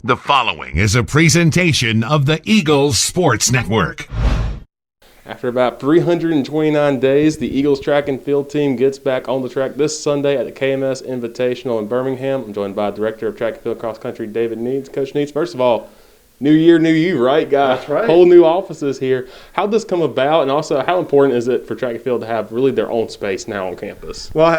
The following is a presentation of the Eagles Sports Network. After about 329 days, the Eagles track and field team gets back on the track this Sunday at the KMS Invitational in Birmingham. I'm joined by Director of Track and Field Cross Country, David Needs. Coach Needs, first of all, new year, new you, right, guys? That's right. Whole new offices here. How did this come about, and also how important is it for track and field to have really their own space now on campus? Well,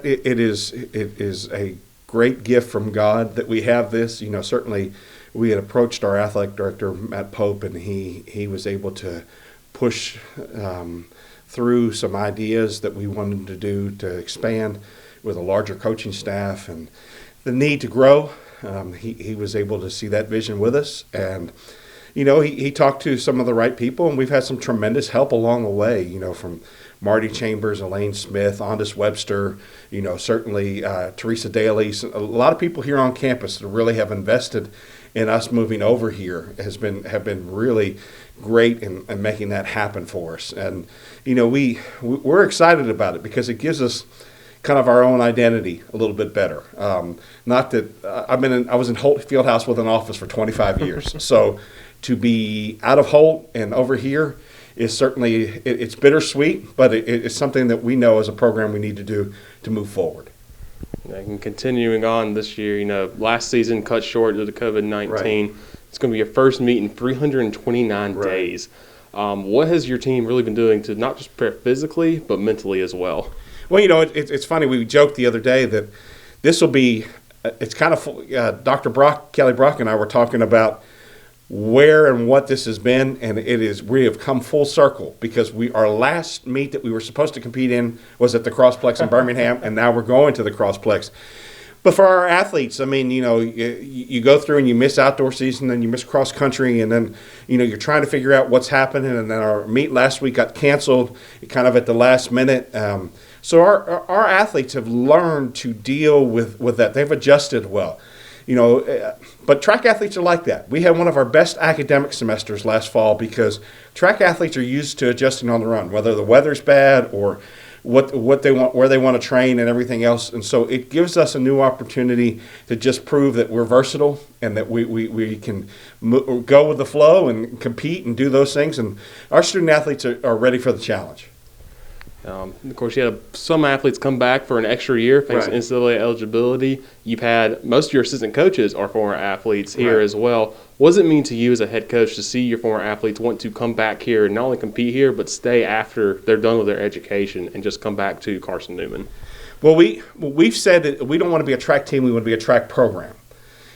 it is a great gift from God that we have this. You know, certainly we had approached our athletic director, Matt Pope, and he was able to push through some ideas that we wanted to do to expand with a larger coaching staff and the need to grow. He was able to see that vision with us, and you know, he talked to some of the right people, and we've had some tremendous help along the way, you know, from Marty Chambers, Elaine Smith, Ondus Webster, you know, certainly Teresa Daly. A lot of people here on campus that really have invested in us moving over here have been really great in making that happen for us. And, you know, we're excited about it because it gives us kind of our own identity a little bit better. Not that I was in Holt Fieldhouse with an office for 25 years. So to be out of Holt and over here is certainly, it's bittersweet, but it's something that we know as a program we need to do to move forward. And continuing on this year, you know, last season cut short due to COVID-19. Right. It's going to be your first meet in 329 Right. days. What has your team really been doing to not just prepare physically, but mentally as well? Well, you know, it's funny. We joked the other day that this will be, it's kind of, Dr. Kelly Brock and I were talking about where and what this has been, and we have come full circle because our last meet that we were supposed to compete in was at the Crossplex in Birmingham, and now we're going to the Crossplex. But for our athletes, I mean, you know, you go through and you miss outdoor season, and you miss cross country, and then, you know, you're trying to figure out what's happening, and then our meet last week got canceled kind of at the last minute. So our athletes have learned to deal with that. They've adjusted well. You know, but track athletes are like that. We had one of our best academic semesters last fall because track athletes are used to adjusting on the run, whether the weather's bad or what they want, where they want to train and everything else. And so it gives us a new opportunity to just prove that we're versatile and that we can go with the flow and compete and do those things. And our student athletes are ready for the challenge. Of course, you had some athletes come back for an extra year thanks to NCAA eligibility. You've had most of your assistant coaches are former athletes here as well. What does it mean to you as a head coach to see your former athletes want to come back here and not only compete here but stay after they're done with their education and just come back to Carson-Newman? Well, we've said that we don't want to be a track team, we want to be a track program.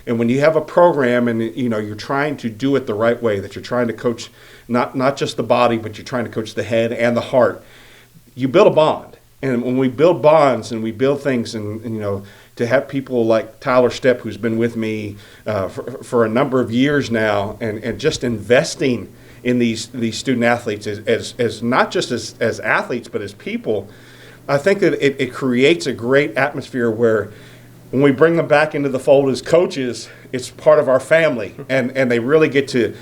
And when you have a program and, you know, you're trying to do it the right way, that you're trying to coach not just the body, but you're trying to coach the head and the heart, you build a bond. And when we build bonds and we build things and you know, to have people like Tyler Stepp, who's been with me for a number of years now, and just investing in these student athletes as not just as athletes, but as people, I think that it creates a great atmosphere where when we bring them back into the fold as coaches, it's part of our family, and they really get to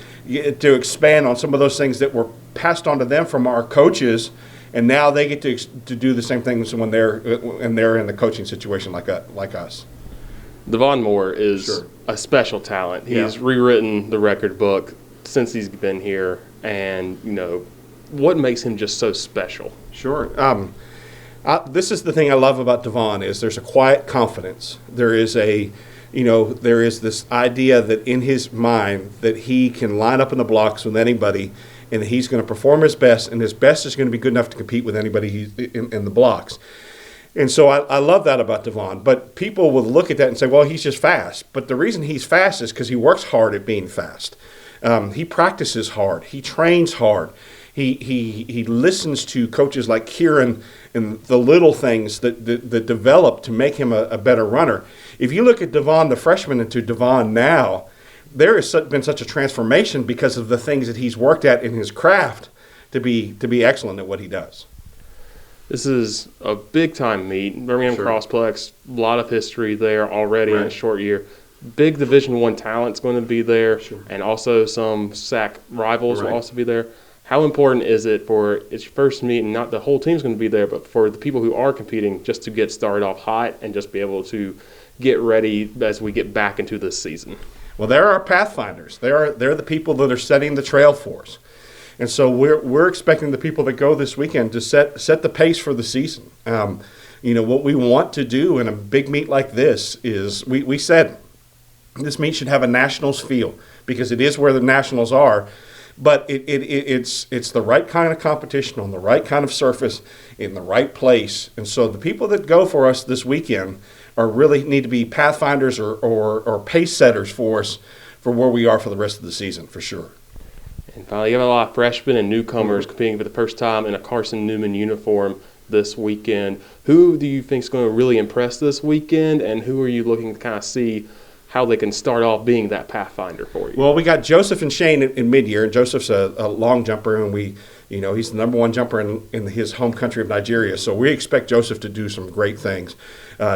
expand on some of those things that were passed on to them from our coaches. And now they get to do the same things when they're in the coaching situation like us. Devon Moore is a special talent. He's rewritten the record book since he's been here, and you know, what makes him just so special? Sure. This is the thing I love about Devon is there's a quiet confidence. There is this idea that in his mind that he can line up in the blocks with anybody, and he's going to perform his best, and his best is going to be good enough to compete with anybody in the blocks. And so I love that about Devon. But people will look at that and say, well, he's just fast. But the reason he's fast is because he works hard at being fast. He practices hard. He trains hard. He listens to coaches like Kieran and the little things that develop to make him a better runner. If you look at Devon, the freshman, and to Devon now, there has been such a transformation because of the things that he's worked at in his craft to be excellent at what he does. This is a big-time meet. Birmingham Crossplex, a lot of history there already in a short year. Big Division I talent's going to be there, and also some SAC rivals will also be there. How important is it for it's your first meet, and not the whole team's going to be there, but for the people who are competing just to get started off hot and just be able to get ready as we get back into this season? Well, they're our pathfinders. They're the people that are setting the trail for us. And so we're expecting the people that go this weekend to set the pace for the season. What we want to do in a big meet like this is we said this meet should have a nationals feel, because it is where the nationals are. But it's the right kind of competition on the right kind of surface in the right place. And so the people that go for us this weekend are really need to be pathfinders or pace setters for us for where we are for the rest of the season, for sure. And finally, you have a lot of freshmen and newcomers competing for the first time in a Carson-Newman uniform this weekend. Who do you think is going to really impress this weekend, and who are you looking to kind of see how they can start off being that pathfinder for you? Well, we got Joseph and Shane in mid-year, and Joseph's a long jumper, and he's the number one jumper in his home country of Nigeria. So we expect Joseph to do some great things.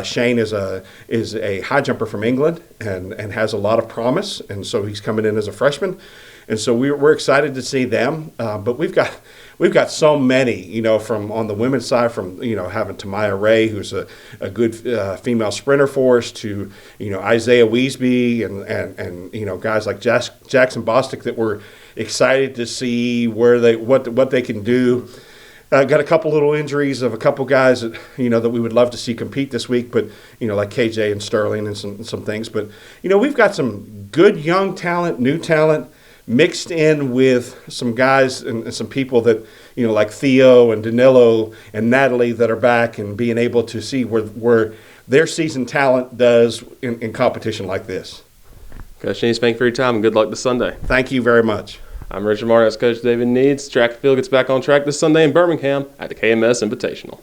Shane is a high jumper from England and has a lot of promise, and so he's coming in as a freshman, and so we're excited to see them. But we've got so many, from on the women's side, from having Tamaya Ray, who's a good female sprinter for us, to Isaiah Weesby and guys like Jackson Bostic that we're excited to see what they can do. Got a couple little injuries of a couple guys that that we would love to see compete this week, but like KJ and Sterling and some things. But we've got some good young talent, new talent, mixed in with some guys and some people that like Theo and Danilo and Natalie that are back and being able to see where their seasoned talent does in competition like this. Coach Needs, thank you for your time, and good luck this Sunday. Thank you very much. I'm Richard Martin. That's Coach David Needs. Track and field gets back on track this Sunday in Birmingham at the KMS Invitational.